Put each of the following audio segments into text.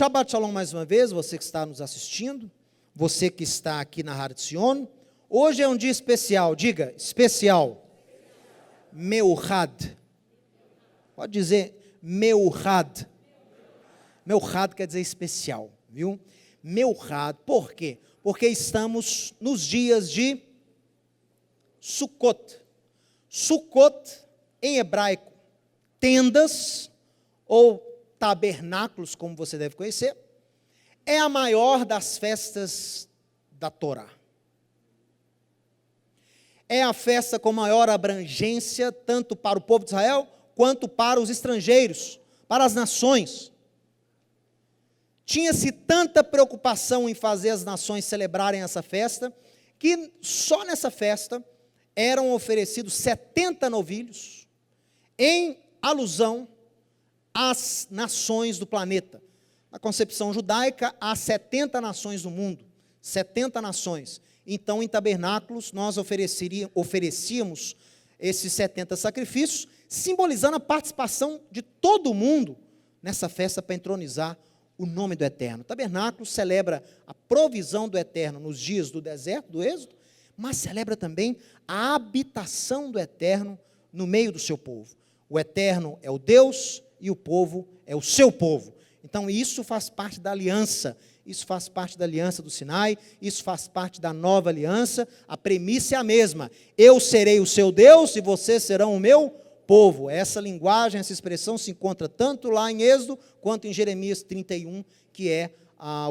Shabbat Shalom mais uma vez, você que está nos assistindo, você que está aqui na Rádio Sion. Hoje é um dia especial, diga, especial. Meuchad. Pode dizer Meuchad. Meuchad quer dizer especial, viu? Meuchad, por quê? Porque estamos nos dias de Sukkot. Sukkot, em hebraico, tendas ou tabernáculos, como você deve conhecer, é a maior das festas da Torá. É a festa com maior abrangência, tanto para o povo de Israel, quanto para os estrangeiros, para as nações. Tinha-se tanta preocupação em fazer as nações celebrarem essa festa, que só nessa festa eram oferecidos 70 novilhos, em alusão às nações do planeta. Na concepção judaica, há 70 nações no mundo, 70 nações. Então, em tabernáculos, nós oferecíamos esses 70 sacrifícios, simbolizando a participação de todo mundo nessa festa para entronizar o nome do Eterno. O tabernáculo celebra a provisão do Eterno nos dias do deserto, do Êxodo, mas celebra também a habitação do Eterno no meio do seu povo. O Eterno é o Deus e o povo é o seu povo. Então isso faz parte da aliança, isso faz parte da aliança do Sinai, isso faz parte da nova aliança. A premissa é a mesma: eu serei o seu Deus e vocês serão o meu povo. Essa linguagem, essa expressão se encontra tanto lá em Êxodo, quanto em Jeremias 31, que é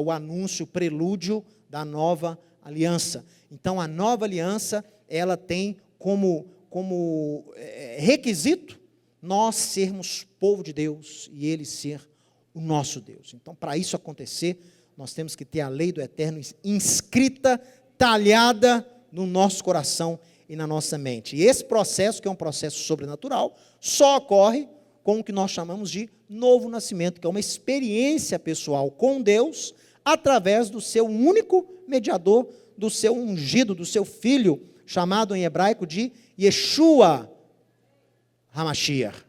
o anúncio, o prelúdio da nova aliança. Então a nova aliança, ela tem como requisito nós sermos povo de Deus e Ele ser o nosso Deus. Então, para isso acontecer, nós temos que ter a lei do Eterno inscrita, talhada no nosso coração e na nossa mente. E esse processo, que é um processo sobrenatural, só ocorre com o que nós chamamos de novo nascimento, que é uma experiência pessoal com Deus, através do seu único mediador, do seu ungido, do seu filho, chamado em hebraico de Yeshua HaMashiach.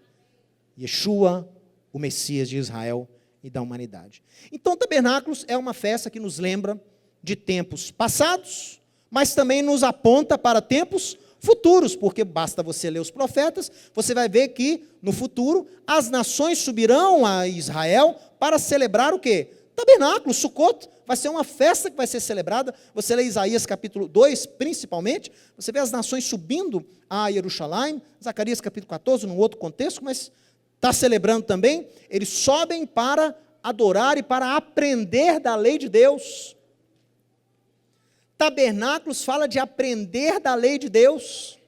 Yeshua, o Messias de Israel e da humanidade. Então, tabernáculos é uma festa que nos lembra de tempos passados, mas também nos aponta para tempos futuros, porque basta você ler os profetas, você vai ver que, no futuro, as nações subirão a Israel para celebrar o quê? Tabernáculo, Sukkot, vai ser uma festa que vai ser celebrada. Você lê Isaías capítulo 2, principalmente, você vê as nações subindo a Jerusalém, Zacarias capítulo 14, num outro contexto, mas está celebrando também. Eles sobem para adorar e para aprender da lei de Deus. Tabernáculos fala de aprender da lei de Deus.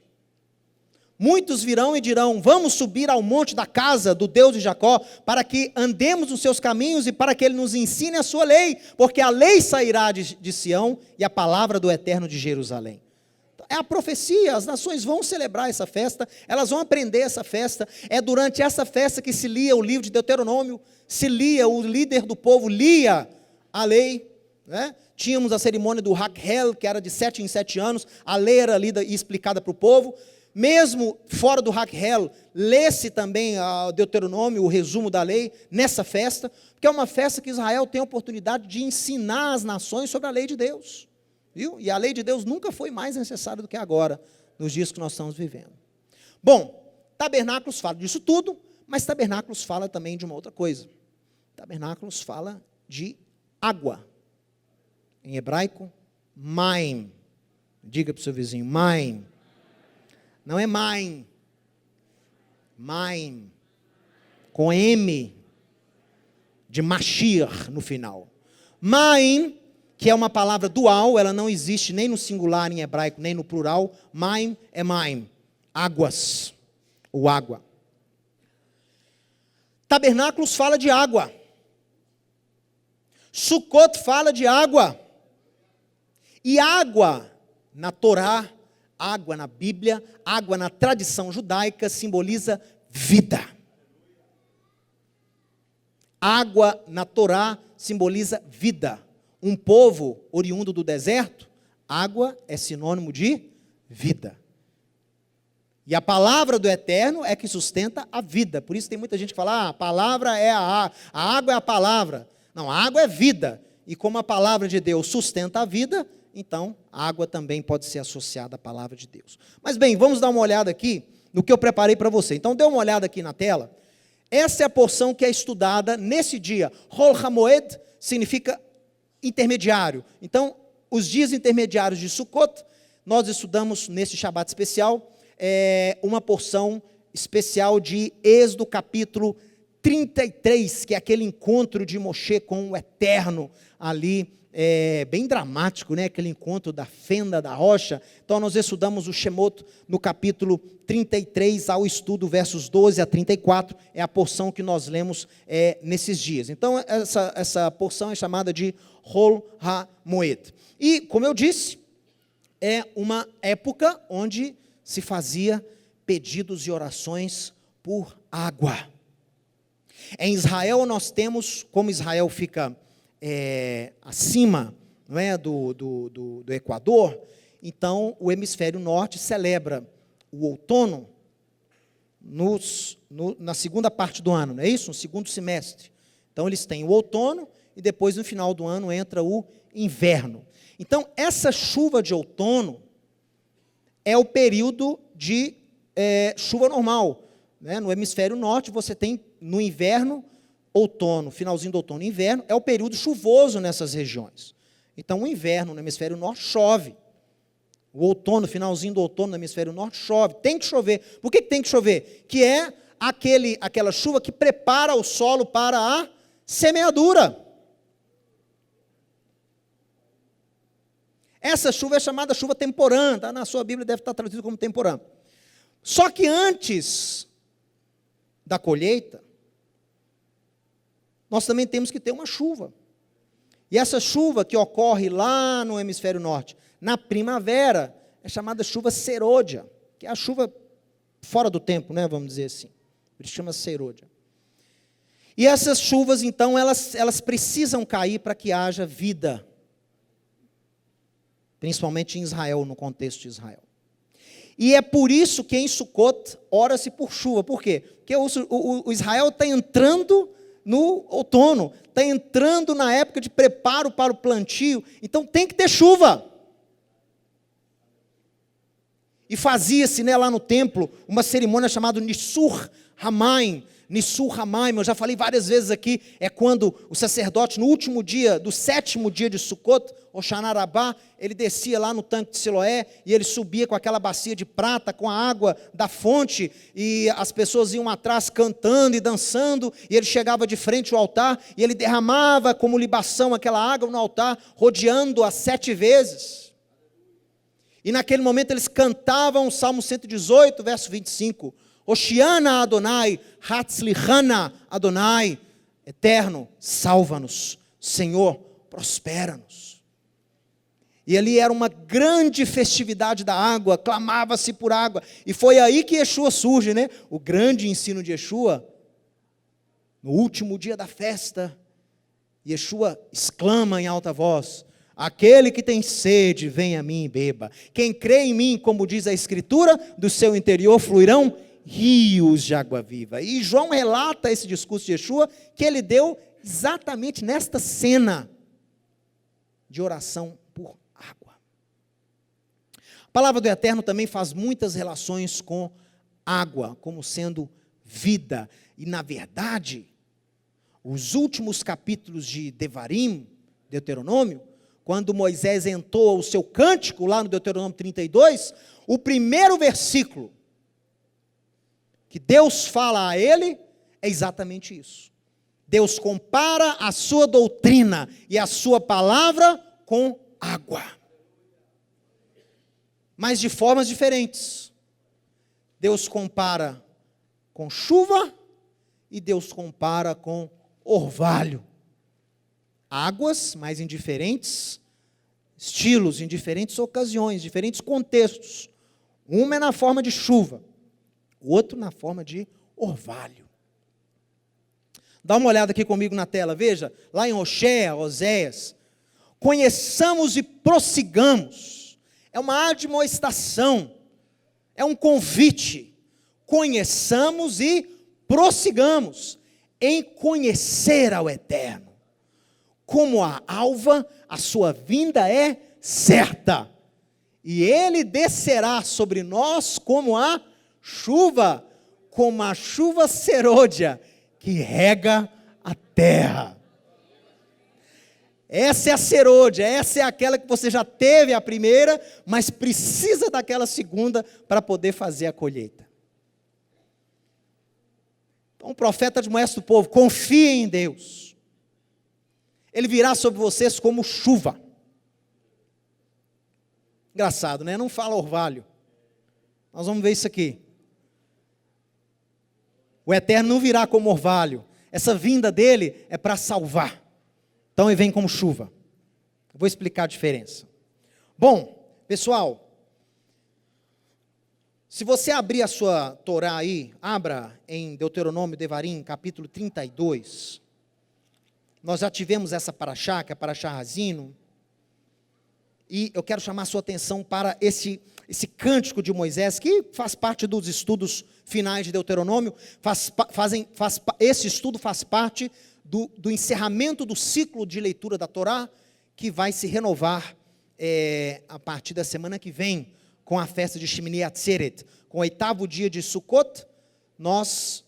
Muitos virão e dirão: vamos subir ao monte da casa do Deus de Jacó, para que andemos nos seus caminhos e para que Ele nos ensine a sua lei, porque a lei sairá de Sião e a palavra do Eterno de Jerusalém. É a profecia, as nações vão celebrar essa festa, elas vão aprender essa festa. É durante essa festa que se lia o livro de Deuteronômio, se lia, o líder do povo lia a lei, né? Tínhamos a cerimônia do Hakhel, que era de 7 em 7 anos, a lei era lida e explicada para o povo. Mesmo fora do Hakhel, lê-se também o Deuteronômio, o resumo da lei, nessa festa, porque é uma festa que Israel tem a oportunidade de ensinar as nações sobre a lei de Deus. Viu? E a lei de Deus nunca foi mais necessária do que agora, nos dias que nós estamos vivendo. Bom, tabernáculos fala disso tudo, mas tabernáculos fala também de uma outra coisa. Tabernáculos fala de água. Em hebraico, maim. Diga para o seu vizinho, maim. Não é maim. Maim. Com M de Mashiach no final. Maim, que é uma palavra dual, ela não existe nem no singular em hebraico, nem no plural. Maim é maim. Águas. Ou água. Tabernáculos fala de água. Sukkot fala de água. E água na Torá, água na Bíblia, água na tradição judaica simboliza vida. Água na Torá simboliza vida. Um povo oriundo do deserto, água é sinônimo de vida. E a palavra do Eterno é que sustenta a vida. Por isso tem muita gente que fala, a palavra é a água é a palavra. Não, a água é vida. E como a palavra de Deus sustenta a vida, então a água também pode ser associada à palavra de Deus. Mas bem, vamos dar uma olhada aqui no que eu preparei para você. Então dê uma olhada aqui na tela. Essa é a porção que é estudada nesse dia. Hol HaMoed significa intermediário. Então, os dias intermediários de Sukkot, nós estudamos nesse Shabat especial, uma porção especial de Êxodo capítulo 33, que é aquele encontro de Moshe com o Eterno ali, bem dramático, né? Aquele encontro da fenda da rocha. Então nós estudamos o Shemot no capítulo 33 ao estudo, versos 12 a 34, é a porção que nós lemos nesses dias. Então essa porção é chamada de Hol HaMoed. E, como eu disse, é uma época onde se fazia pedidos e orações por água. Em Israel nós temos, como Israel fica acima, não é, do Equador, então o hemisfério norte celebra o outono na segunda parte do ano, não é isso? No segundo semestre. Então eles têm o outono e depois no final do ano entra o inverno. Então essa chuva de outono é o período de chuva normal, né? No hemisfério norte você tem no inverno, outono, finalzinho do outono e inverno, é o período chuvoso nessas regiões. Então, o inverno no hemisfério norte chove. O outono, finalzinho do outono no hemisfério norte chove. Tem que chover. Por que tem que chover? Que é aquela chuva que prepara o solo para a semeadura. Essa chuva é chamada chuva temporã, tá? Na sua Bíblia deve estar traduzido como temporã. Só que antes da colheita, nós também temos que ter uma chuva. E essa chuva que ocorre lá no hemisfério norte, na primavera, é chamada chuva serôdia, que é a chuva fora do tempo, né, vamos dizer assim. Por isso chama serôdia. E essas chuvas, então, elas precisam cair para que haja vida. Principalmente em Israel, no contexto de Israel. E é por isso que em Sukkot ora-se por chuva. Por quê? Porque o Israel está entrando no outono, está entrando na época de preparo para o plantio, então tem que ter chuva. E fazia-se, né, lá no templo uma cerimônia chamada Nisur Hamaim. Nisur Hamaim, eu já falei várias vezes aqui, é quando o sacerdote, no último dia, do 7º dia de Sukkot, Hoshana Rabbah, ele descia lá no tanque de Siloé, e ele subia com aquela bacia de prata, com a água da fonte, e as pessoas iam atrás cantando e dançando, e ele chegava de frente ao altar, e ele derramava como libação aquela água no altar, rodeando-a 7 vezes. E naquele momento eles cantavam o Salmo 118, verso 25, Hoshiana Adonai, Hatzlichana Adonai, Eterno, salva-nos, Senhor, prospera-nos. E ali era uma grande festividade da água, clamava-se por água, e foi aí que Yeshua surge, né? O grande ensino de Yeshua, no último dia da festa, Yeshua exclama em alta voz, aquele que tem sede, vem a mim e beba. Quem crê em mim, como diz a Escritura, do seu interior fluirão rios de água viva. E João relata esse discurso de Yeshua, que ele deu exatamente nesta cena de oração por água. A palavra do Eterno também faz muitas relações com água, como sendo vida. E, na verdade, os últimos capítulos de Devarim, Deuteronômio, quando Moisés entoa o seu cântico, lá no Deuteronômio 32, o primeiro versículo que Deus fala a ele é exatamente isso. Deus compara a sua doutrina e a sua palavra com água. Mas de formas diferentes. Deus compara com chuva e Deus compara com orvalho. Águas, mas em diferentes estilos, em diferentes ocasiões, diferentes contextos. Uma é na forma de chuva, o outro na forma de orvalho. Dá uma olhada aqui comigo na tela, veja, lá em Oséias, conheçamos e prossigamos, é uma admoestação, é um convite, conheçamos e prossigamos em conhecer ao Eterno. como a alva, a sua vinda é certa. E ele descerá sobre nós como a chuva serôdia, que rega a terra. Essa é a serôdia, essa é aquela que você já teve a primeira, mas precisa daquela segunda para poder fazer a colheita. Então o profeta admoesta o povo: confiem em Deus. Ele virá sobre vocês como chuva. Engraçado, né? Não fala orvalho. Nós vamos ver isso aqui. O Eterno não virá como orvalho. Essa vinda dele é para salvar. Então ele vem como chuva. Eu vou explicar a diferença. Bom, pessoal, se você abrir a sua Torá aí, abra em Deuteronômio, Devarim, capítulo 32. Nós já tivemos essa paraxá, que é a paraxá Razino. E eu quero chamar a sua atenção para esse cântico de Moisés, que faz parte dos estudos finais de Deuteronômio. Esse estudo faz parte do encerramento do ciclo de leitura da Torá, que vai se renovar a partir da semana que vem, com a festa de Shemini Atzeret. Com o 8º dia de Sukkot, nós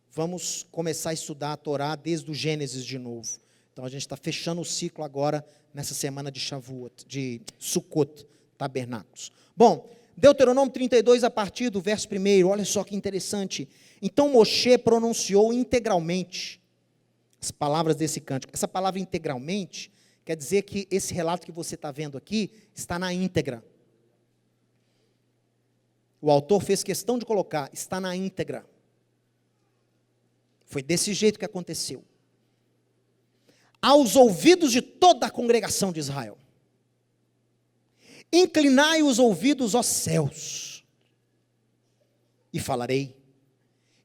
vamos começar a estudar a Torá desde o Gênesis de novo. Então a gente está fechando o ciclo agora, nessa semana de Shavuot, de Sukkot, tabernáculos. Bom, Deuteronômio 32, a partir do verso 1, olha só que interessante. Então Moshe pronunciou integralmente as palavras desse cântico. Essa palavra integralmente quer dizer que esse relato que você está vendo aqui está na íntegra. O autor fez questão de colocar, está na íntegra. Foi desse jeito que aconteceu. Aos ouvidos de toda a congregação de Israel. Inclinai os ouvidos, ó céus, e falarei,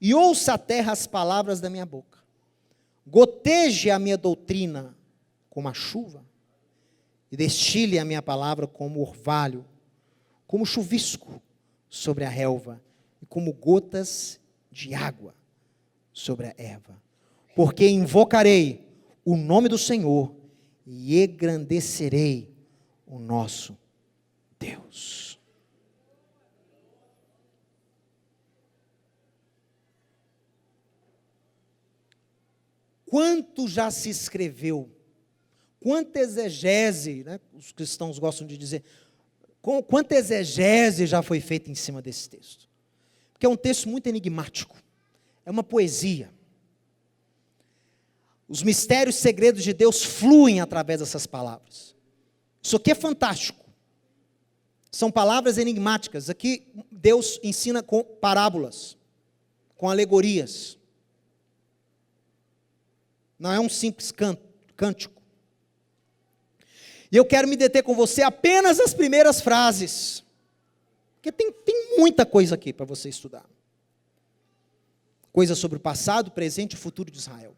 e ouça a terra as palavras da minha boca. Goteje a minha doutrina como a chuva, e destile a minha palavra como orvalho, como chuvisco sobre a relva, e como gotas de água sobre a erva. Porque invocarei o nome do Senhor e engrandecerei o nosso Deus. Quanto já se escreveu, quanta exegese, né, os cristãos gostam de dizer, quanta exegese já foi feita em cima desse texto. Porque é um texto muito enigmático, é uma poesia. Os mistérios e segredos de Deus fluem através dessas palavras. Isso aqui é fantástico. São palavras enigmáticas. Aqui Deus ensina com parábolas, com alegorias. Não é um simples cântico. E eu quero me deter com você apenas nas primeiras frases. Porque tem muita coisa aqui para você estudar. Coisas sobre o passado, presente e futuro de Israel.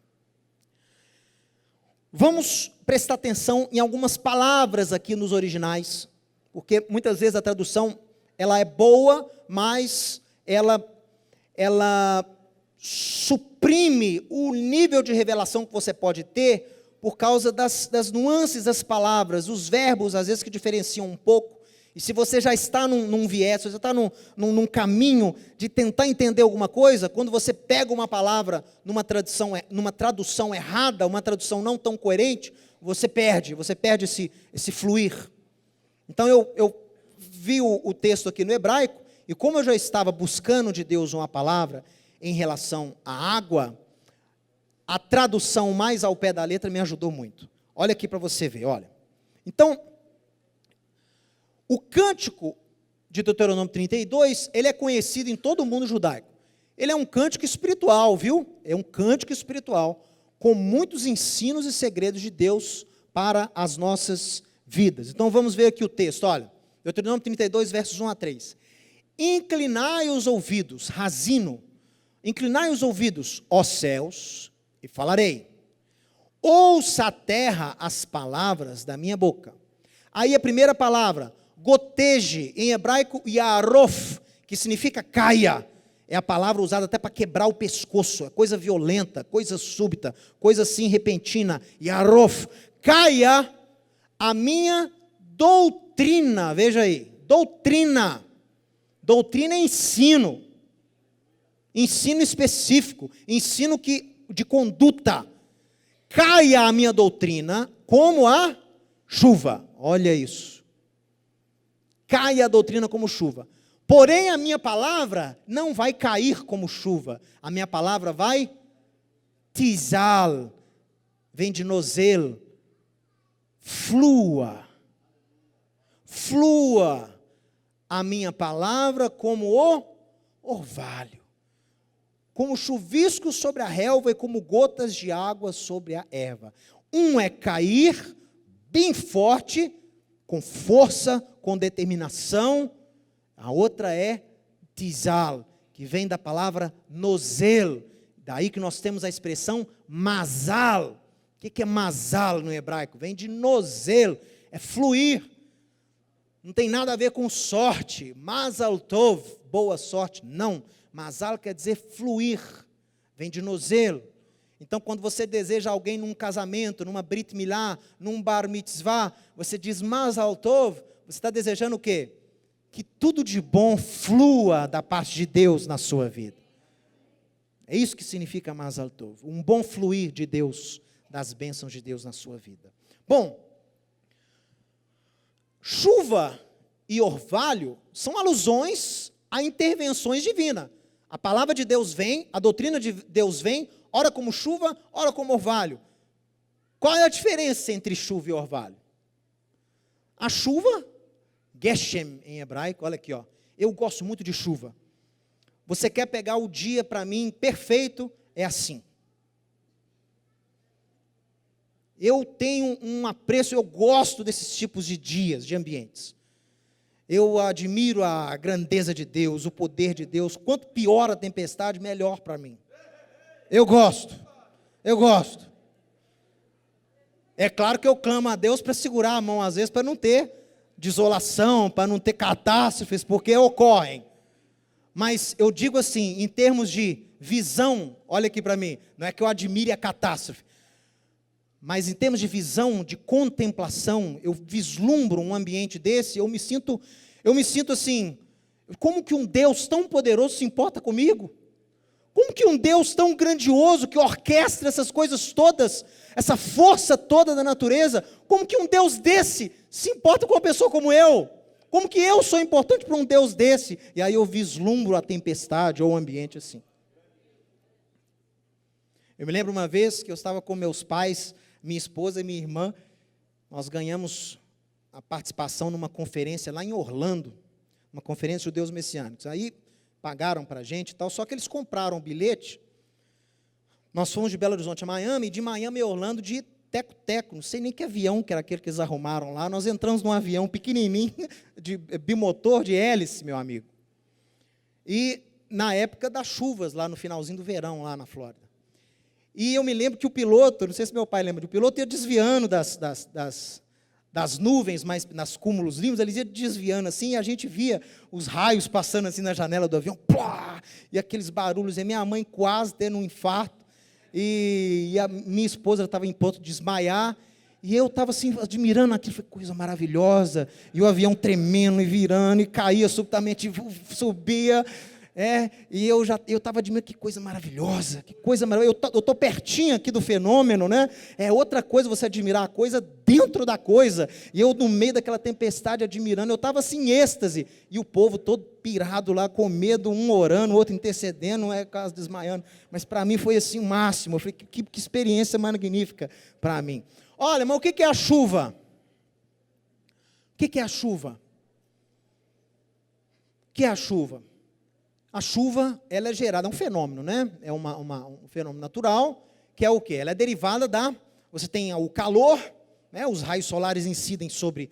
Vamos prestar atenção em algumas palavras aqui nos originais, porque muitas vezes a tradução ela é boa, mas ela suprime o nível de revelação que você pode ter por causa das nuances das palavras, os verbos às vezes que diferenciam um pouco. E se você já está num viés, se você está num caminho de tentar entender alguma coisa, quando você pega uma palavra numa tradução errada, uma tradução não tão coerente, você perde esse fluir. Então eu vi o texto aqui no hebraico, e como eu já estava buscando de Deus uma palavra em relação à água, a tradução mais ao pé da letra me ajudou muito. Olha aqui para você ver, olha. Então, o cântico de Deuteronômio 32, ele é conhecido em todo o mundo judaico. Ele é um cântico espiritual, viu? É um cântico espiritual, com muitos ensinos e segredos de Deus para as nossas vidas. Então vamos ver aqui o texto, olha. Deuteronômio 32, versos 1 a 3. Inclinai os ouvidos, razino, inclinai os ouvidos, ó céus, e falarei. Ouça a terra as palavras da minha boca. Aí a primeira palavra, goteje, em hebraico, yarof, que significa caia. é a palavra usada até para quebrar o pescoço, é coisa violenta, coisa súbita, coisa assim repentina. Yarof, caia a minha doutrina, veja aí, doutrina. Doutrina é ensino específico, ensino de conduta. Caia a minha doutrina como a chuva, olha isso. Caia a doutrina como chuva. Porém, a minha palavra não vai cair como chuva. A minha palavra vai tizal, vem de nozel, flua. Flua a minha palavra como o orvalho. Como chuvisco sobre a relva e como gotas de água sobre a erva. Um é cair bem forte, com força, com determinação. A outra é tizal, que vem da palavra nozel. Daí que nós temos a expressão mazal. O que é mazal no hebraico? Vem de nozel, é fluir. Não tem nada a ver com sorte. Mazal tov, boa sorte. Não. Mazal quer dizer fluir. Vem de nozel. Então, quando você deseja alguém num casamento, numa brit milá, num bar mitzvah, você diz mazal tov, você está desejando o quê? Que tudo de bom flua da parte de Deus na sua vida. É isso que significa mazal tov. Um bom fluir de Deus, das bênçãos de Deus na sua vida. Bom, chuva e orvalho são alusões a intervenções divinas. A palavra de Deus vem, a doutrina de Deus vem, ora como chuva, ora como orvalho. Qual é a diferença entre chuva e orvalho? A chuva, Geshem em hebraico, olha aqui, ó. Eu gosto muito de chuva. Você quer pegar o dia para mim perfeito? É assim. Eu tenho um apreço, eu gosto desses tipos de dias, de ambientes. Eu admiro a grandeza de Deus, o poder de Deus. Quanto pior a tempestade, melhor para mim. Eu gosto. É claro que eu clamo a Deus para segurar a mão, às vezes, para não ter desolação, para não ter catástrofes, porque ocorrem. Mas eu digo assim, em termos de visão, olha aqui para mim, não é que eu admire a catástrofe, mas em termos de visão, de contemplação, eu vislumbro um ambiente desse, eu me sinto assim, como que um Deus tão poderoso se importa comigo? Como que um Deus tão grandioso, que orquestra essas coisas todas, essa força toda da natureza, como que um Deus desse se importa com uma pessoa como eu? Como que eu sou importante para um Deus desse? E aí eu vislumbro a tempestade ou o ambiente assim. Eu me lembro uma vez que eu estava com meus pais, minha esposa e minha irmã, nós ganhamos a participação numa conferência lá em Orlando, uma conferência de judeus messiânicos. Aí pagaram para a gente e tal, só que eles compraram o bilhete. Nós fomos de Belo Horizonte a Miami, e de Miami a Orlando de teco-teco, não sei nem que avião que era aquele que eles arrumaram lá. Nós entramos num avião pequenininho, de bimotor, de hélice, meu amigo. E na época das chuvas, lá no finalzinho do verão, lá na Flórida. E eu me lembro que o piloto, não sei se meu pai lembra, o piloto ia desviando das nuvens, mas nas cúmulos limpos, eles iam desviando assim, e a gente via os raios passando assim na janela do avião, plá, e aqueles barulhos, e minha mãe quase tendo um infarto, e a minha esposa estava em ponto de desmaiar, e eu estava assim, admirando aquilo, foi coisa maravilhosa, e o avião tremendo, e virando, e caía subitamente, subia, e eu estava admirando, que coisa maravilhosa, eu estou pertinho aqui do fenômeno, né? É outra coisa você admirar a coisa dentro da coisa, e eu no meio daquela tempestade admirando, eu estava assim em êxtase, e o povo todo pirado lá, com medo, um orando, o outro intercedendo, quase desmaiando, mas para mim foi assim o máximo, eu falei, que experiência magnífica para mim. Olha, mas o que é a chuva? O que é a chuva? O que é a chuva? A chuva, ela é gerada, é um fenômeno, né? É um fenômeno natural, que é o quê? Ela é derivada você tem o calor, né? Os raios solares incidem sobre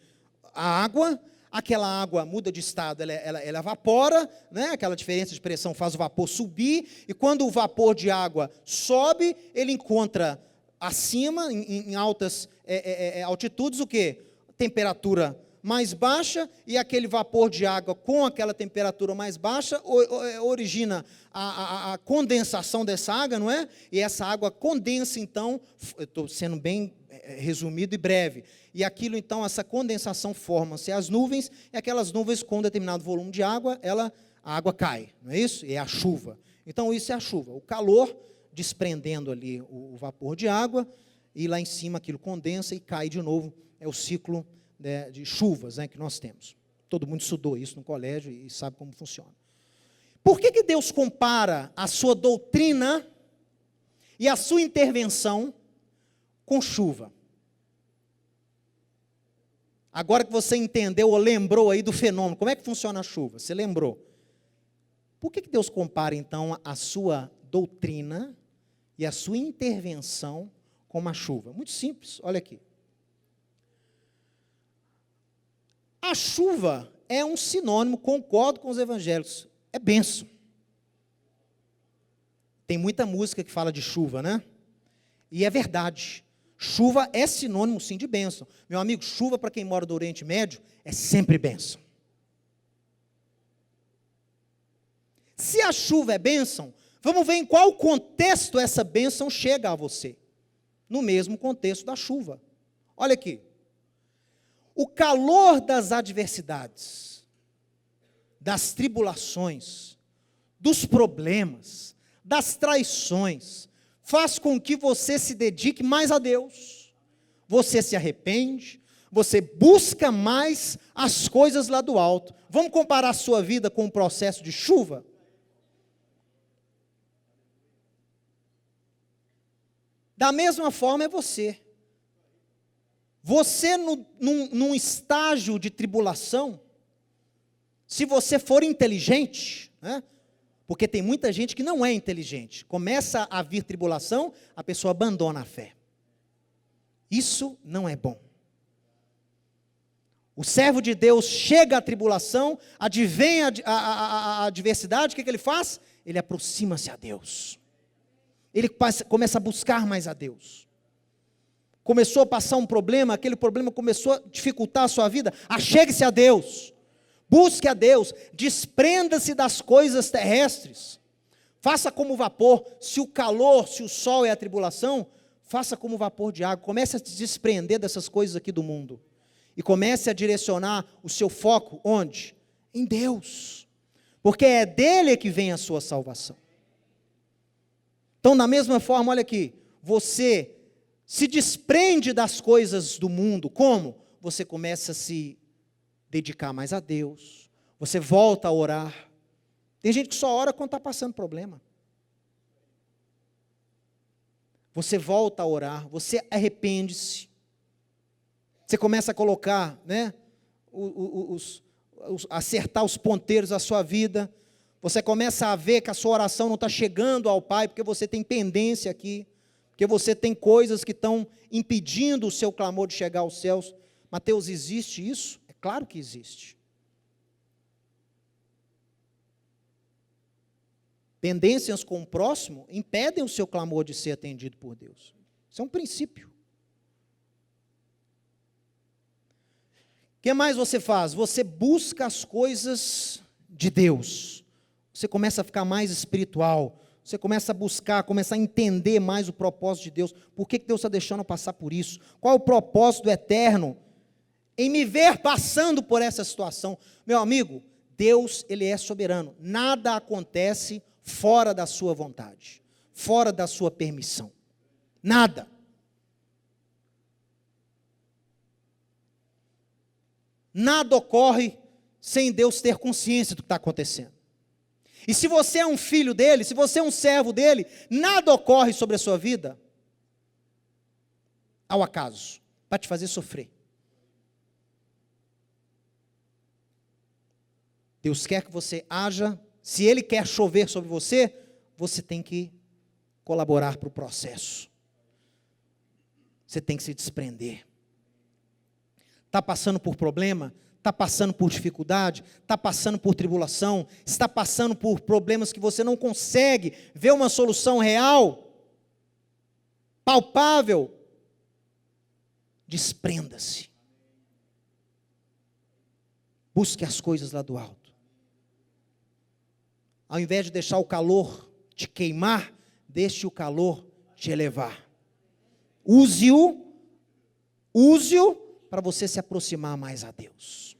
a água, aquela água muda de estado, ela evapora, né? Aquela diferença de pressão faz o vapor subir, e quando o vapor de água sobe, ele encontra acima, em altas altitudes, o quê? Temperatura mais baixa, e aquele vapor de água com aquela temperatura mais baixa origina a condensação dessa água, não é? E essa água condensa, então, eu estou sendo bem resumido e breve, e aquilo, então, essa condensação forma-se as nuvens, e aquelas nuvens com determinado volume de água, a água cai, não é isso? É a chuva. Então, isso é a chuva, o calor desprendendo ali o vapor de água, e lá em cima aquilo condensa e cai de novo, é o ciclo de chuvas, né, que nós temos. Todo mundo estudou isso no colégio e sabe como funciona. Por que Deus compara a sua doutrina e a sua intervenção com chuva? Agora que você entendeu ou lembrou aí do fenômeno, como é que funciona a chuva? Você lembrou. Por que Deus compara então a sua doutrina e a sua intervenção com uma chuva? Muito simples, olha aqui. A chuva é um sinônimo, concordo com os evangélicos, é bênção. Tem muita música que fala de chuva, né? E é verdade, chuva é sinônimo sim de bênção. Meu amigo, chuva para quem mora do Oriente Médio é sempre bênção. Se a chuva é bênção, vamos ver em qual contexto essa bênção chega a você. No mesmo contexto da chuva. Olha aqui. O calor das adversidades, das tribulações, dos problemas, das traições, faz com que você se dedique mais a Deus. Você se arrepende, você busca mais as coisas lá do alto. Vamos comparar a sua vida com um processo de chuva? Da mesma forma é você. Você, num estágio de tribulação, se você for inteligente, né, porque tem muita gente que não é inteligente, começa a vir tribulação, a pessoa abandona a fé. Isso não é bom. O servo de Deus chega à tribulação, advém a adversidade, o que ele faz? Ele aproxima-se a Deus. Ele começa a buscar mais a Deus. Começou a passar um problema, aquele problema começou a dificultar a sua vida, achegue-se a Deus, busque a Deus, desprenda-se das coisas terrestres, faça como vapor, se o calor, se o sol é a tribulação, faça como vapor de água, comece a se desprender dessas coisas aqui do mundo, e comece a direcionar o seu foco, onde? Em Deus, porque é dele que vem a sua salvação. Então, da mesma forma, olha aqui, você se desprende das coisas do mundo, como? Você começa a se dedicar mais a Deus, você volta a orar. Tem gente que só ora quando está passando problema. Você volta a orar, você arrepende-se, você começa a colocar, né, acertar os ponteiros da sua vida, você começa a ver que a sua oração não está chegando ao Pai, porque você tem pendência aqui, porque você tem coisas que estão impedindo o seu clamor de chegar aos céus. Mateus, existe isso? É claro que existe. Pendências com o próximo impedem o seu clamor de ser atendido por Deus. Isso é um princípio. O que mais você faz? Você busca as coisas de Deus. Você começa a ficar mais espiritual. Você começa a buscar, começa a entender mais o propósito de Deus. Por que Deus está deixando eu passar por isso? Qual é o propósito do eterno em me ver passando por essa situação? Meu amigo, Deus, Ele é soberano. Nada acontece fora da sua vontade, fora da sua permissão. Nada. Nada ocorre sem Deus ter consciência do que está acontecendo. E se você é um filho dele, se você é um servo dele, nada ocorre sobre a sua vida ao acaso, para te fazer sofrer. Deus quer que você haja, se Ele quer chover sobre você, você tem que colaborar para o processo. Você tem que se desprender. Está passando por problema? Está passando por dificuldade, está passando por tribulação, está passando por problemas que você não consegue ver uma solução real, palpável, desprenda-se. Busque as coisas lá do alto. Ao invés de deixar o calor te queimar, deixe o calor te elevar. Use-o para você se aproximar mais a Deus.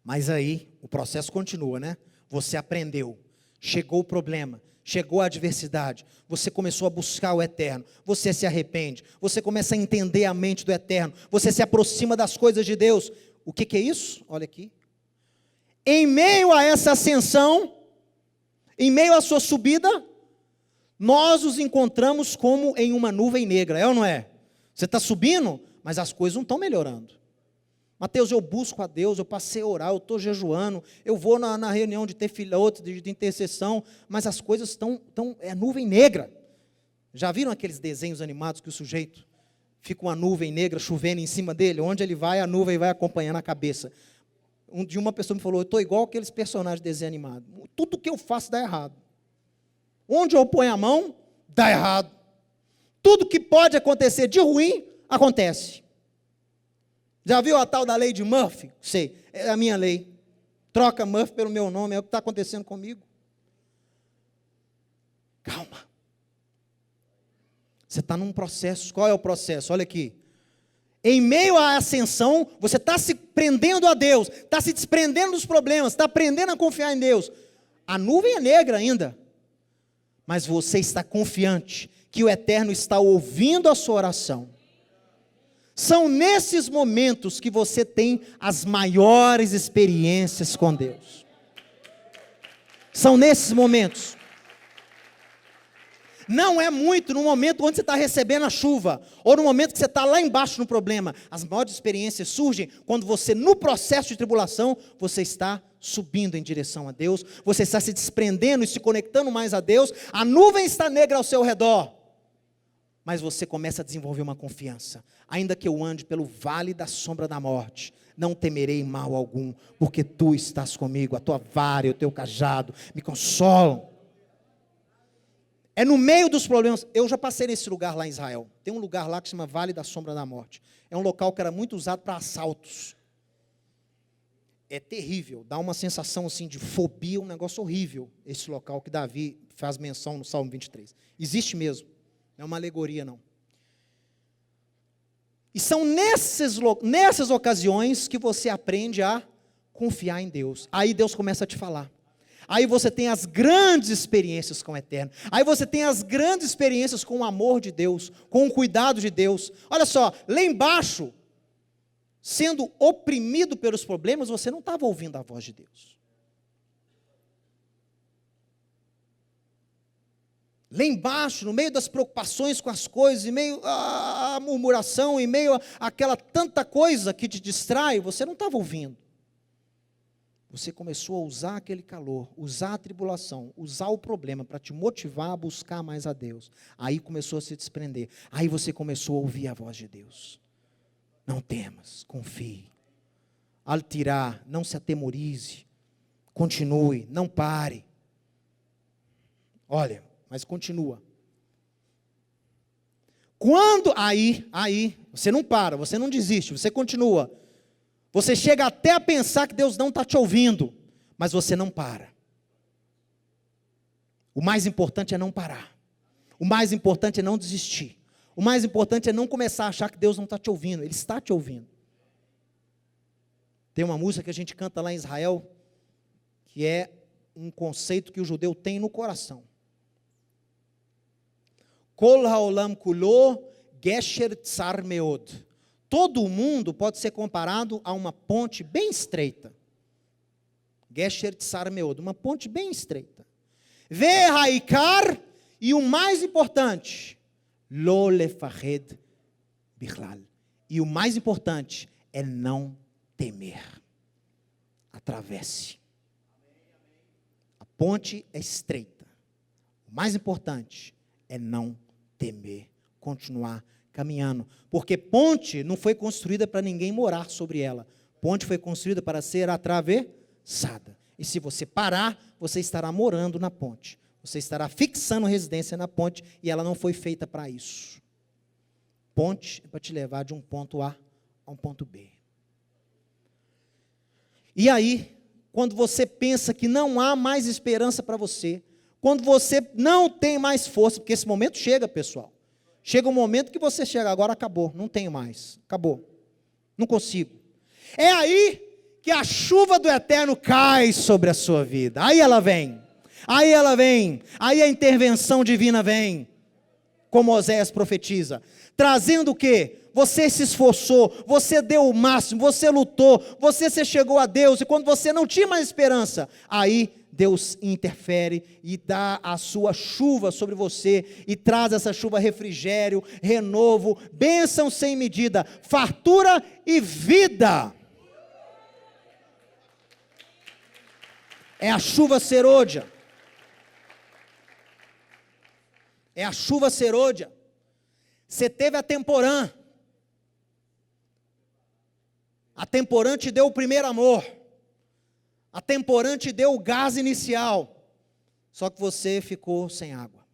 Mas aí, o processo continua, né? Você aprendeu, chegou o problema, chegou a adversidade, você começou a buscar o eterno, você se arrepende, você começa a entender a mente do eterno, você se aproxima das coisas de Deus. O que é isso? Olha aqui. Em meio a essa ascensão, em meio à sua subida, nós os encontramos como em uma nuvem negra, é ou não é? Você está subindo, mas as coisas não estão melhorando. Mateus, eu busco a Deus, eu passei a orar, eu estou jejuando, eu vou na reunião de tefilote, de intercessão, mas as coisas estão, é nuvem negra. Já viram aqueles desenhos animados que o sujeito fica uma nuvem negra chovendo em cima dele? Onde ele vai, a nuvem vai acompanhando a cabeça. Uma pessoa me falou, eu estou igual aqueles personagens de desenho animado. Tudo que eu faço dá errado. Onde eu ponho a mão, dá errado. Tudo que pode acontecer de ruim, acontece. Já viu a tal da lei de Murphy? Sei, é a minha lei. Troca Murphy pelo meu nome, é o que está acontecendo comigo. Calma. Você está num processo. Qual é o processo? Olha aqui. Em meio à ascensão, você está se prendendo a Deus, está se desprendendo dos problemas, está aprendendo a confiar em Deus. A nuvem é negra ainda, mas você está confiante que o Eterno está ouvindo a sua oração. São nesses momentos que você tem as maiores experiências com Deus. São nesses momentos. Não é muito no momento onde você está recebendo a chuva, ou no momento que você está lá embaixo no problema. As maiores experiências surgem quando você, no processo de tribulação, você está subindo em direção a Deus, você está se desprendendo e se conectando mais a Deus, a nuvem está negra ao seu redor, mas você começa a desenvolver uma confiança. Ainda que eu ande pelo vale da sombra da morte, não temerei mal algum, porque tu estás comigo, a tua vara e o teu cajado me consolam. É no meio dos problemas. Eu já passei nesse lugar lá em Israel. Tem um lugar lá que se chama Vale da Sombra da Morte. É um local que era muito usado para assaltos. É terrível, dá uma sensação assim de fobia, um negócio horrível, esse local que Davi faz menção no Salmo 23. Existe mesmo, não é uma alegoria não. E são nessas ocasiões que você aprende a confiar em Deus. Aí Deus começa a te falar. Aí você tem as grandes experiências com o Eterno. Aí você tem as grandes experiências com o amor de Deus, com o cuidado de Deus. Olha só, lá embaixo, sendo oprimido pelos problemas, você não estava ouvindo a voz de Deus. Lá embaixo, no meio das preocupações com as coisas, em meio à murmuração, em meio àquela tanta coisa que te distrai, você não estava ouvindo. Você começou a usar aquele calor, usar a tribulação, usar o problema para te motivar a buscar mais a Deus. Aí começou a se desprender. Aí você começou a ouvir a voz de Deus. Não temas, confie. Al tirar, não se atemorize. Continue, não pare. Olha, mas continua. Quando, aí, você não para, você não desiste, você continua. Você chega até a pensar que Deus não está te ouvindo, mas você não para. O mais importante é não parar. O mais importante é não desistir. O mais importante é não começar a achar que Deus não está te ouvindo. Ele está te ouvindo. Tem uma música que a gente canta lá em Israel, que é um conceito que o judeu tem no coração. Kol haolam kulo gesher tsar meod. Todo o mundo pode ser comparado a uma ponte bem estreita. Gesher tsar meod, uma ponte bem estreita. Ve haikar, e o mais importante, lo lefahed bichlal. E o mais importante é não temer. Atravesse. A ponte é estreita. O mais importante é não temer, continuar caminhando, porque ponte não foi construída para ninguém morar sobre ela, ponte foi construída para ser atravessada, e se você parar, você estará morando na ponte, você estará fixando residência na ponte, e ela não foi feita para isso. ponte é para te levar de um ponto A a um ponto B. E aí, quando você pensa que não há mais esperança para você, quando você não tem mais força, porque esse momento chega, pessoal. Chega um momento que você chega, agora acabou, não tenho mais, acabou, não consigo. É aí que a chuva do eterno cai sobre a sua vida. Aí ela vem, aí a intervenção divina vem, como Oséias profetiza, trazendo o quê? Você se esforçou, você deu o máximo, você lutou, você se chegou a Deus, e quando você não tinha mais esperança, aí Deus interfere e dá a sua chuva sobre você, e traz essa chuva refrigério, renovo, bênção sem medida, fartura e vida. É a chuva serôdia. É a chuva serôdia. Você teve a temporã. A temporã te deu o primeiro amor. A temporã te deu o gás inicial. Só que você ficou sem água.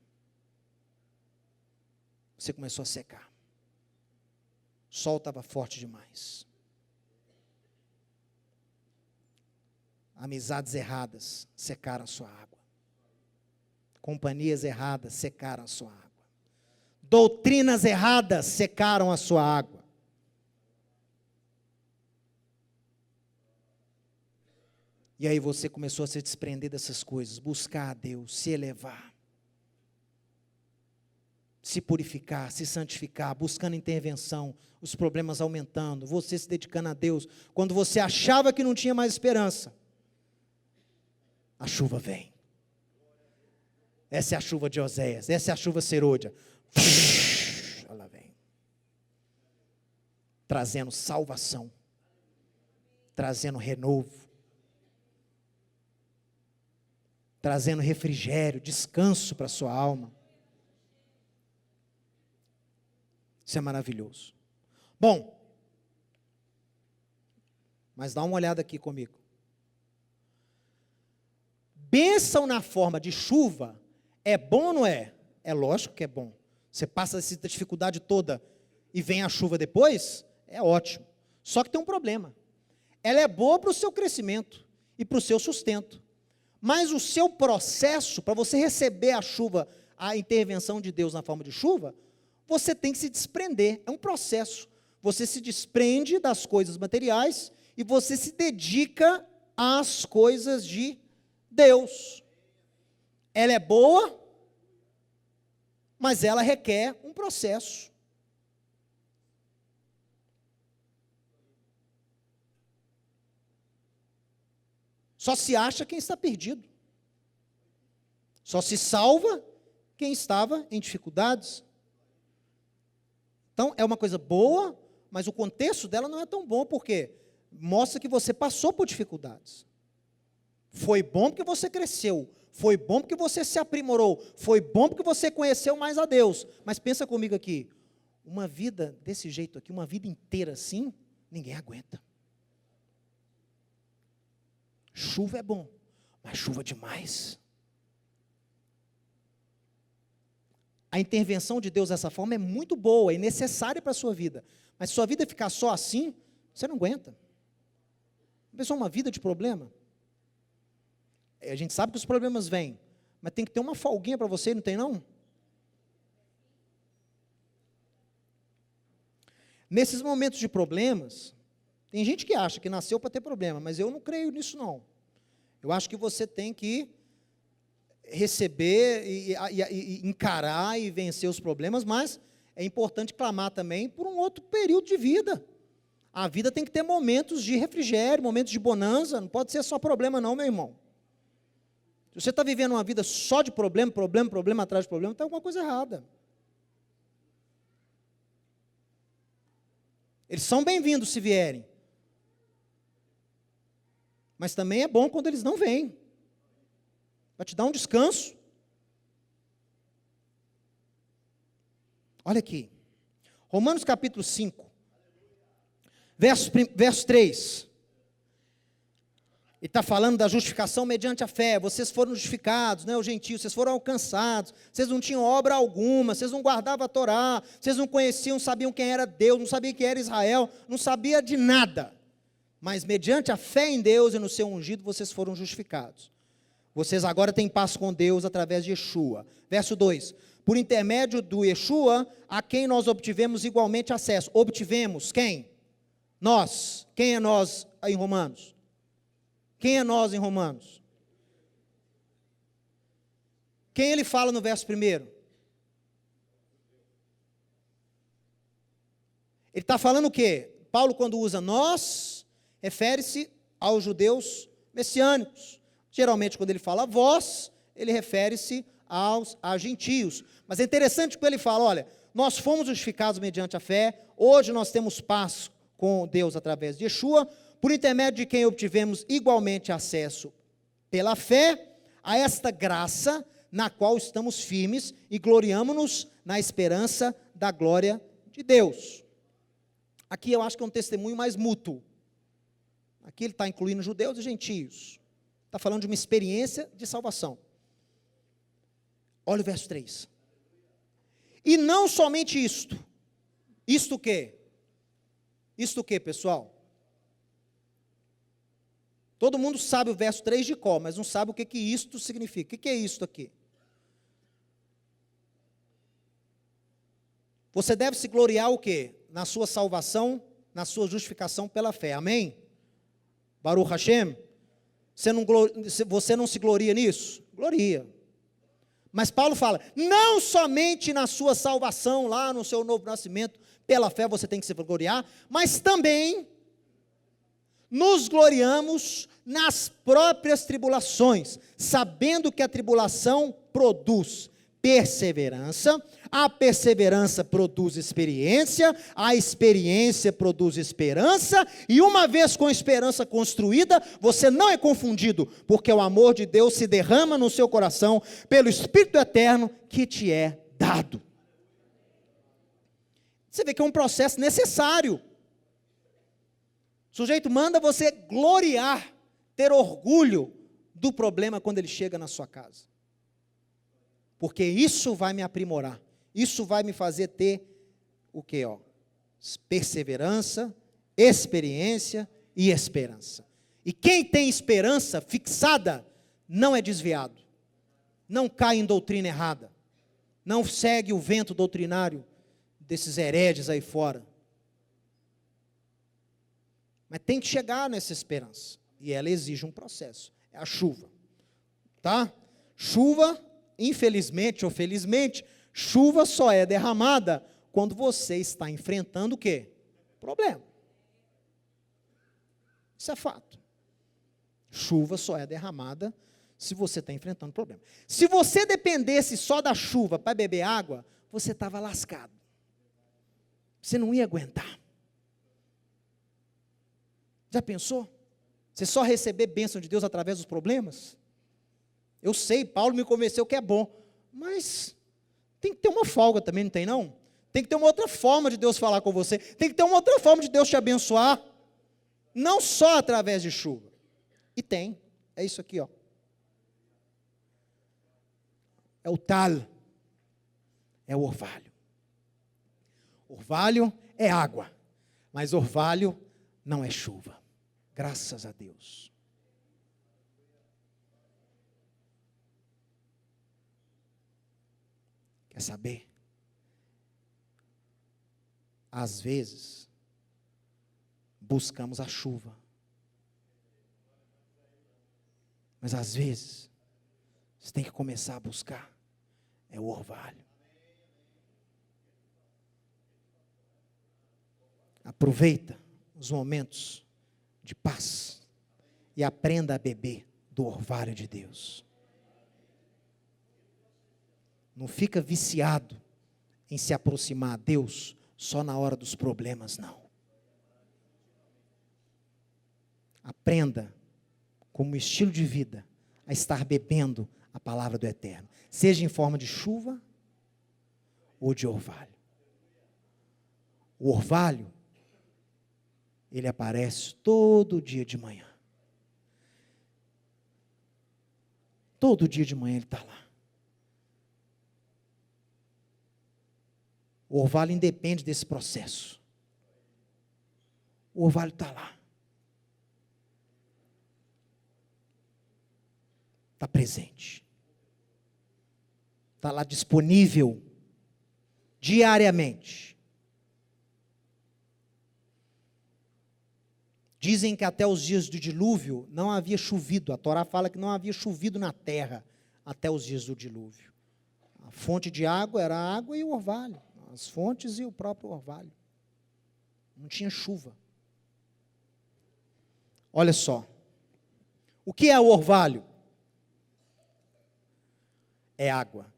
Você começou a secar. O sol estava forte demais. Amizades erradas secaram a sua água. Companhias erradas secaram a sua água. Doutrinas erradas secaram a sua água. E aí você começou a se desprender dessas coisas, buscar a Deus, se elevar, se purificar, se santificar, buscando intervenção, os problemas aumentando, você se dedicando a Deus. Quando você achava que não tinha mais esperança, a chuva vem. Essa é a chuva de Oséias, essa é a chuva serôdia. Ela vem, trazendo salvação, trazendo renovo, trazendo refrigério, descanso para a sua alma. Isso é maravilhoso. Bom, mas dá uma olhada aqui comigo. Bênção na forma de chuva é bom ou não é? É lógico que é bom. Você passa essa dificuldade toda e vem a chuva depois, é ótimo. Só que tem um problema. Ela é boa para o seu crescimento e para o seu sustento. Mas o seu processo, para você receber a chuva, a intervenção de Deus na forma de chuva, você tem que se desprender. É um processo. Você se desprende das coisas materiais e você se dedica às coisas de Deus. Ela é boa, mas ela requer um processo. Só se acha quem está perdido. Só se salva quem estava em dificuldades. Então, é uma coisa boa, mas o contexto dela não é tão bom, porque mostra que você passou por dificuldades. Foi bom porque você cresceu, foi bom porque você se aprimorou, foi bom porque você conheceu mais a Deus. Mas pensa comigo aqui, uma vida desse jeito aqui, uma vida inteira assim, ninguém aguenta. Chuva é bom, mas chuva demais. A intervenção de Deus dessa forma é muito boa e necessária para a sua vida. Mas se sua vida ficar só assim, você não aguenta. Pensou uma vida de problema? A gente sabe que os problemas vêm, mas tem que ter uma folguinha para você, não tem não? Nesses momentos de problemas, tem gente que acha que nasceu para ter problema, mas eu não creio nisso não. Eu acho que você tem que receber e encarar e vencer os problemas, mas é importante clamar também por um outro período de vida. A vida tem que ter momentos de refrigério, momentos de bonança, não pode ser só problema não, meu irmão. Se você está vivendo uma vida só de problema atrás de problema, tem alguma coisa errada. Eles são bem-vindos se vierem. Mas também é bom quando eles não vêm. Vai te dar um descanso. Olha aqui. Romanos capítulo 5. Verso 3. E está falando da justificação mediante a fé. Vocês foram justificados, né, os gentios, vocês foram alcançados. Vocês não tinham obra alguma, vocês não guardavam a Torá, vocês não conheciam, quem era Deus, não sabiam quem era Israel, não sabia de nada. Mas mediante a fé em Deus e no seu ungido, vocês foram justificados. Vocês agora têm paz com Deus através de Yeshua. Verso 2. Por intermédio do Yeshua, a quem nós obtivemos igualmente acesso. Obtivemos quem? Nós. Quem é nós em Romanos? Quem é nós em Romanos? Quem ele fala no verso 1? Ele está falando o quê? Paulo, quando usa nós, refere-se aos judeus messiânicos. Geralmente, quando ele fala vós, ele refere-se a gentios. Mas é interessante que ele fala, olha, nós fomos justificados mediante a fé, hoje nós temos paz com Deus através de Yeshua, por intermédio de quem obtivemos igualmente acesso pela fé a esta graça na qual estamos firmes e gloriamo-nos na esperança da glória de Deus. Aqui eu acho que é um testemunho mais mútuo. Aqui ele está incluindo judeus e gentios. Está falando de uma experiência de salvação. Olha o verso 3. E não somente isto. Isto o quê? Isto o quê, pessoal? Todo mundo sabe o verso 3 de cor, mas não sabe o que isto significa. O que é isto aqui? Você deve se gloriar o quê? Na sua salvação, na sua justificação pela fé. Amém? Baruch Hashem? Você não se gloria nisso? Gloria. Mas Paulo fala, não somente na sua salvação, lá no seu novo nascimento, pela fé você tem que se gloriar, mas também nos gloriamos nas próprias tribulações, sabendo que a tribulação produz perseverança, a perseverança produz experiência, a experiência produz esperança, e uma vez com a esperança construída, você não é confundido, porque o amor de Deus se derrama no seu coração pelo Espírito eterno que te é dado. Você vê que é um processo necessário. O sujeito manda você gloriar, ter orgulho do problema quando ele chega na sua casa. Porque isso vai me aprimorar. Isso vai me fazer ter o quê? Perseverança, experiência e esperança. E quem tem esperança fixada, não é desviado. Não cai em doutrina errada. Não segue o vento doutrinário desses hereges aí fora. Mas tem que chegar nessa esperança. E ela exige um processo. É a chuva. Tá? Chuva, infelizmente ou felizmente, chuva só é derramada quando você está enfrentando o quê? Problema. Isso é fato. Chuva só é derramada se você está enfrentando problema. Se você dependesse só da chuva para beber água, você estava lascado. Você não ia aguentar. Já pensou? Você só receber bênção de Deus através dos problemas? Eu sei, Paulo me convenceu que é bom, mas tem que ter uma folga também, não tem não? Tem que ter uma outra forma de Deus falar com você, tem que ter uma outra forma de Deus te abençoar, não só através de chuva. E tem, é isso aqui, ó. É o tal, é o orvalho. Orvalho é água, mas orvalho não é chuva. Graças a Deus. Quer saber? Às vezes, buscamos a chuva. Mas às vezes, você tem que começar a buscar é o orvalho. Aproveita os momentos de paz e aprenda a beber do orvalho de Deus. Não fica viciado em se aproximar a Deus só na hora dos problemas, não. Aprenda, como estilo de vida, a estar bebendo a palavra do Eterno, seja em forma de chuva ou de orvalho. O orvalho, ele aparece todo dia de manhã. Todo dia de manhã ele está lá. O orvalho independe desse processo. O orvalho está lá. Está presente. Está lá disponível diariamente. Dizem que até os dias do dilúvio não havia chovido. A Torá fala que não havia chovido na terra até os dias do dilúvio. A fonte de água era a água e o orvalho. As fontes e o próprio orvalho. Não tinha chuva. Olha só. O que é o orvalho? É água.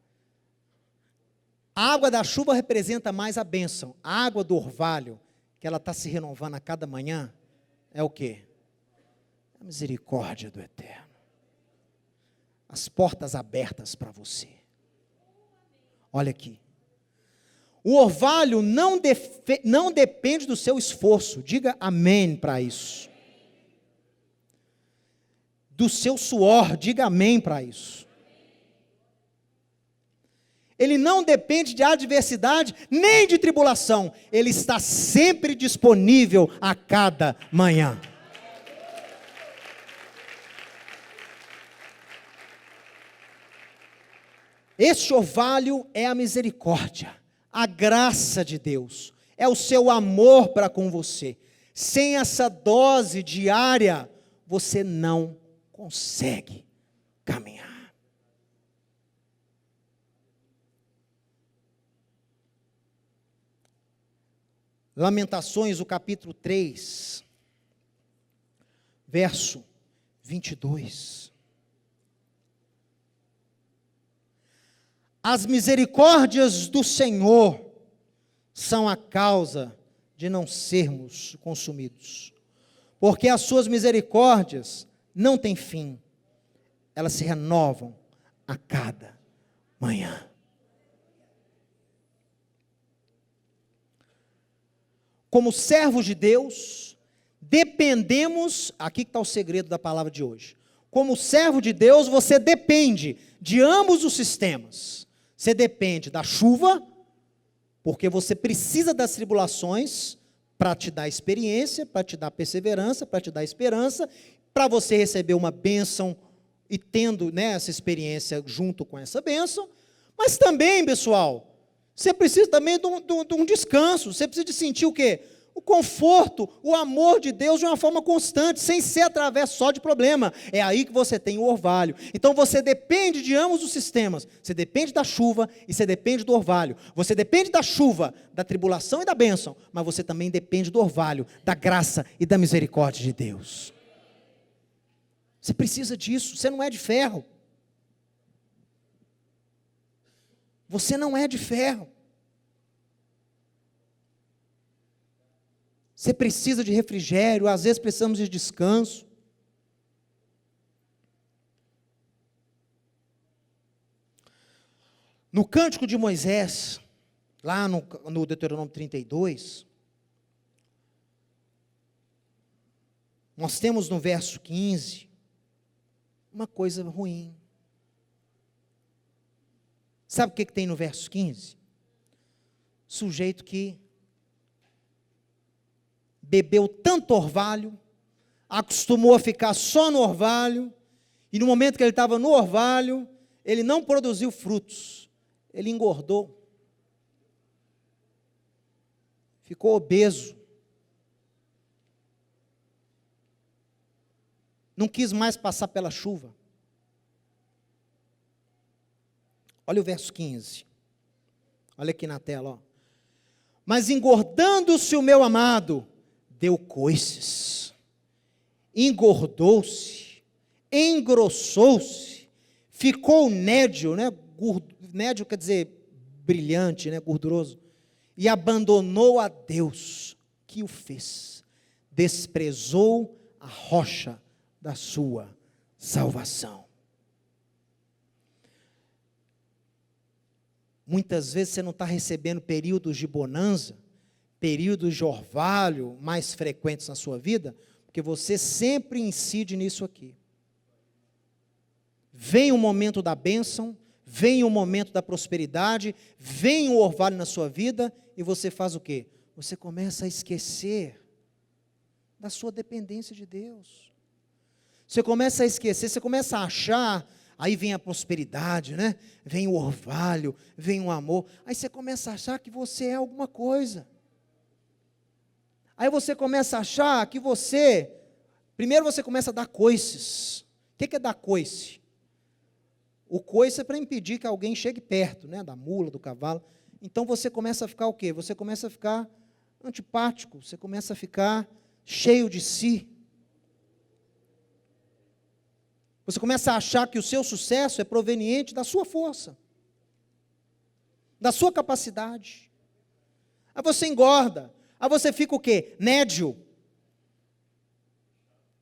A água da chuva representa mais a bênção. A água do orvalho, que ela está se renovando a cada manhã, é o quê? A misericórdia do Eterno. As portas abertas para você. Olha aqui. O orvalho não depende do seu esforço. Diga amém para isso. Do seu suor, diga amém para isso. Ele não depende de adversidade, nem de tribulação. Ele está sempre disponível a cada manhã. Este orvalho é a misericórdia, a graça de Deus. É o seu amor para com você. Sem essa dose diária, você não consegue caminhar. Lamentações, o capítulo 3, verso 22. As misericórdias do Senhor são a causa de não sermos consumidos, porque as suas misericórdias não têm fim, elas se renovam a cada manhã. Como servos de Deus, dependemos, aqui que está o segredo da palavra de hoje. Como servo de Deus, você depende de ambos os sistemas. Você depende da chuva, porque você precisa das tribulações para te dar experiência, para te dar perseverança, para te dar esperança, para você receber uma bênção e tendo, né, essa experiência junto com essa bênção. Mas também, pessoal, você precisa também de um descanso. Você precisa de sentir o quê? O conforto, o amor de Deus de uma forma constante, sem ser através só de problema. É aí que você tem o orvalho. Então você depende de ambos os sistemas. Você depende da chuva e você depende do orvalho. Você depende da chuva, da tribulação e da bênção, mas você também depende do orvalho, da graça e da misericórdia de Deus. Você precisa disso. Você não é de ferro. Você não é de ferro. Você precisa de refrigério, às vezes precisamos de descanso. No Cântico de Moisés, lá no Deuteronômio 32, nós temos no verso 15, uma coisa ruim. Sabe o que tem no verso 15? Sujeito que bebeu tanto orvalho, acostumou a ficar só no orvalho, e no momento que ele estava no orvalho, ele não produziu frutos, ele engordou, ficou obeso, não quis mais passar pela chuva. Olha o verso 15. Olha aqui na tela, ó. Mas engordando-se o meu amado, deu coices, engordou-se, engrossou-se, ficou nédio, né? Nédio quer dizer brilhante, né? Gorduroso, e abandonou a Deus que o fez, desprezou a rocha da sua salvação. Muitas vezes você não está recebendo períodos de bonança, períodos de orvalho mais frequentes na sua vida, porque você sempre incide nisso aqui. vem o momento da bênção, vem o momento da prosperidade, vem o orvalho na sua vida, e você faz o quê? Você começa a esquecer da sua dependência de Deus. Você começa a esquecer, você começa a achar, aí vem a prosperidade, né? Vem o orvalho, vem o amor, aí você começa a achar que você é alguma coisa. Aí você começa a achar que primeiro você começa a dar coices. O que é dar coice? O coice é para impedir que alguém chegue perto, né? Da mula, do cavalo. Então você começa a ficar o quê? Você começa a ficar antipático, você começa a ficar cheio de si. Você começa a achar que o seu sucesso é proveniente da sua força, da sua capacidade. Aí você engorda, aí você fica o quê? Nédio.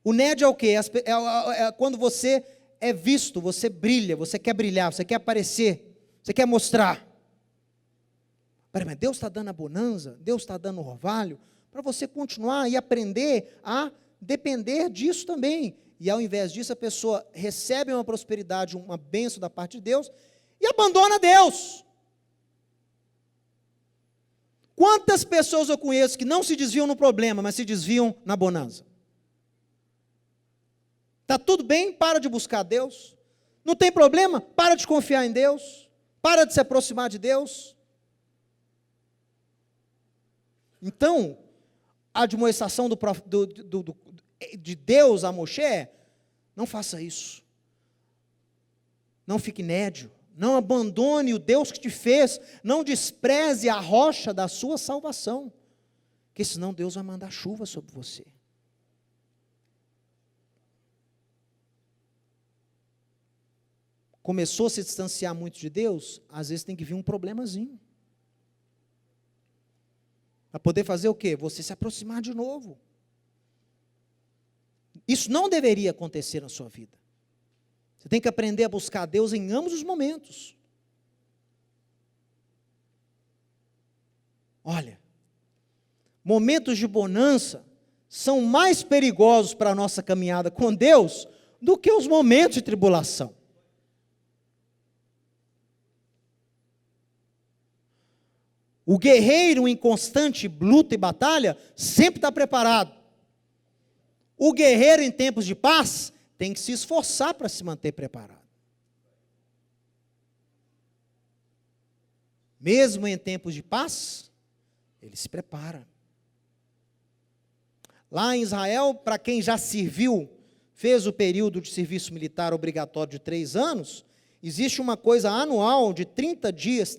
O nédio é o quê? É quando você é visto, você brilha, você quer brilhar, você quer aparecer, você quer mostrar. Mas Deus está dando a bonança, Deus está dando o orvalho, para você continuar e aprender a depender disso também. E ao invés disso, a pessoa recebe uma prosperidade, uma bênção da parte de Deus, e abandona Deus. Quantas pessoas eu conheço que não se desviam no problema, mas se desviam na bonança? Está tudo bem? Para de buscar Deus. Não tem problema? Para de confiar em Deus. Para de se aproximar de Deus. Então, a admoestação de Deus a Moshe é: não faça isso. Não fique nédio. Não abandone o Deus que te fez. Não despreze a rocha da sua salvação. Porque senão Deus vai mandar chuva sobre você. Começou a se distanciar muito de Deus, às vezes tem que vir um problemazinho. Para poder fazer o quê? Você se aproximar de novo. Isso não deveria acontecer na sua vida. Você tem que aprender a buscar Deus em ambos os momentos. Olha, momentos de bonança são mais perigosos para a nossa caminhada com Deus do que os momentos de tribulação. O guerreiro em constante luta e batalha sempre está preparado. O guerreiro em tempos de paz tem que se esforçar para se manter preparado. Mesmo em tempos de paz, ele se prepara. Lá em Israel, para quem já serviu, fez o período de serviço militar obrigatório de 3 anos, existe uma coisa anual de 30 dias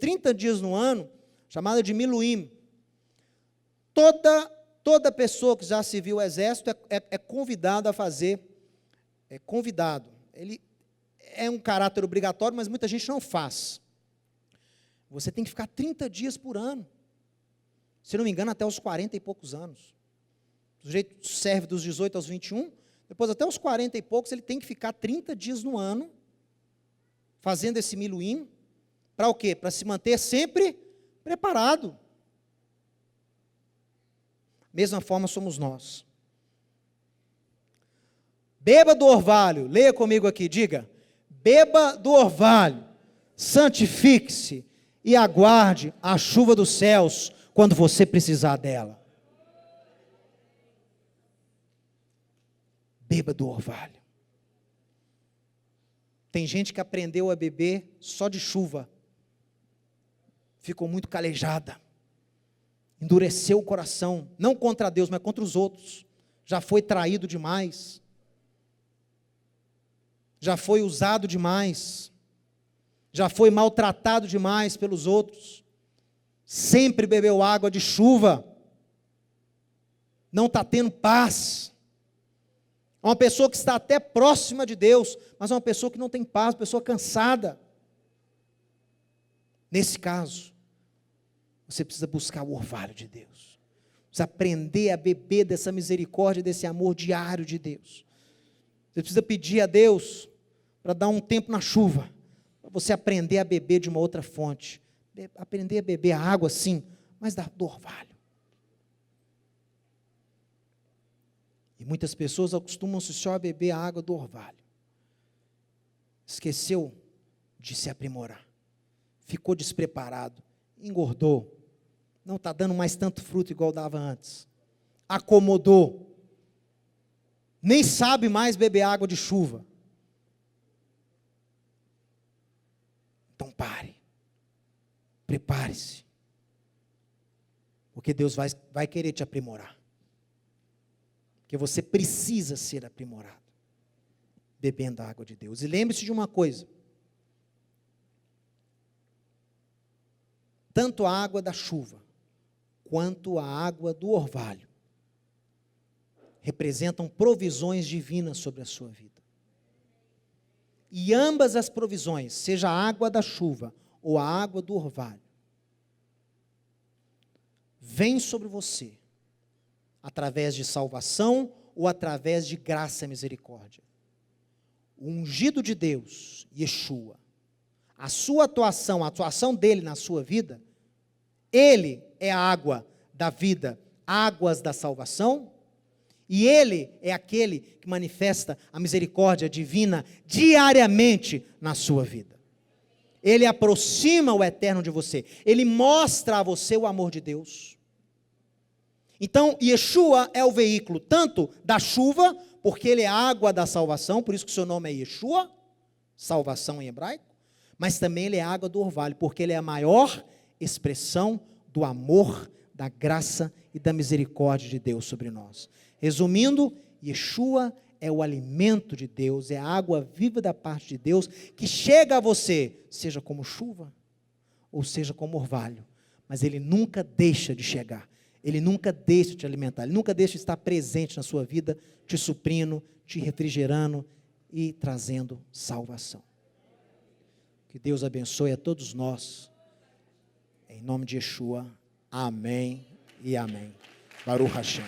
no ano, chamada de Miluim. Toda pessoa que já serviu o exército é convidada a fazer, Ele é um caráter obrigatório, mas muita gente não faz. Você tem que ficar 30 dias por ano. Se não me engano, até os 40 e poucos anos. O sujeito serve dos 18 aos 21, depois até os 40 e poucos, ele tem que ficar 30 dias no ano, fazendo esse Miluim, para o quê? Para se manter sempre preparado. Mesma forma somos nós. Beba do orvalho, leia comigo aqui, diga: beba do orvalho, santifique-se e aguarde a chuva dos céus quando você precisar dela. Beba do orvalho. Tem gente que aprendeu a beber só de chuva. Ficou muito calejada. Endureceu o coração, não contra Deus, mas contra os outros. Já foi traído demais. Já foi usado demais. Já foi maltratado demais pelos outros. Sempre bebeu água de chuva. Não está tendo paz. É uma pessoa que está até próxima de Deus, mas é uma pessoa que não tem paz, uma pessoa cansada. Nesse caso, você precisa buscar o orvalho de Deus. Precisa aprender a beber dessa misericórdia, desse amor diário de Deus. Você precisa pedir a Deus para dar um tempo na chuva, para você aprender a beber de uma outra fonte. Aprender a beber a água, sim, mas do orvalho. E muitas pessoas acostumam-se só a beber a água do orvalho. esqueceu de se aprimorar, ficou despreparado, engordou, não está dando mais tanto fruto igual dava antes, acomodou, nem sabe mais beber água de chuva. Então pare, prepare-se, porque Deus vai querer te aprimorar, porque você precisa ser aprimorado, bebendo a água de Deus. E lembre-se de uma coisa, tanto a água da chuva, quanto a água do orvalho, representam provisões divinas sobre a sua vida. E ambas as provisões, seja a água da chuva ou a água do orvalho, vêm sobre você, através de salvação ou através de graça e misericórdia. O ungido de Deus, Yeshua, a sua atuação, a atuação dele na sua vida, ele é a água da vida, águas da salvação, e ele é aquele que manifesta a misericórdia divina diariamente na sua vida. Ele aproxima o eterno de você, ele mostra a você o amor de Deus. Então, Yeshua é o veículo tanto da chuva, porque ele é a água da salvação, por isso que o seu nome é Yeshua, salvação em hebraico, mas também ele é a água do orvalho, porque ele é a maior expressão do amor, da graça e da misericórdia de Deus sobre nós. Resumindo, Yeshua é o alimento de Deus, é a água viva da parte de Deus, que chega a você, seja como chuva, ou seja como orvalho, mas ele nunca deixa de chegar, ele nunca deixa de te alimentar, ele nunca deixa de estar presente na sua vida, te suprindo, te refrigerando e trazendo salvação. Que Deus abençoe a todos nós, em nome de Yeshua, amém e amém. Baruch Hashem.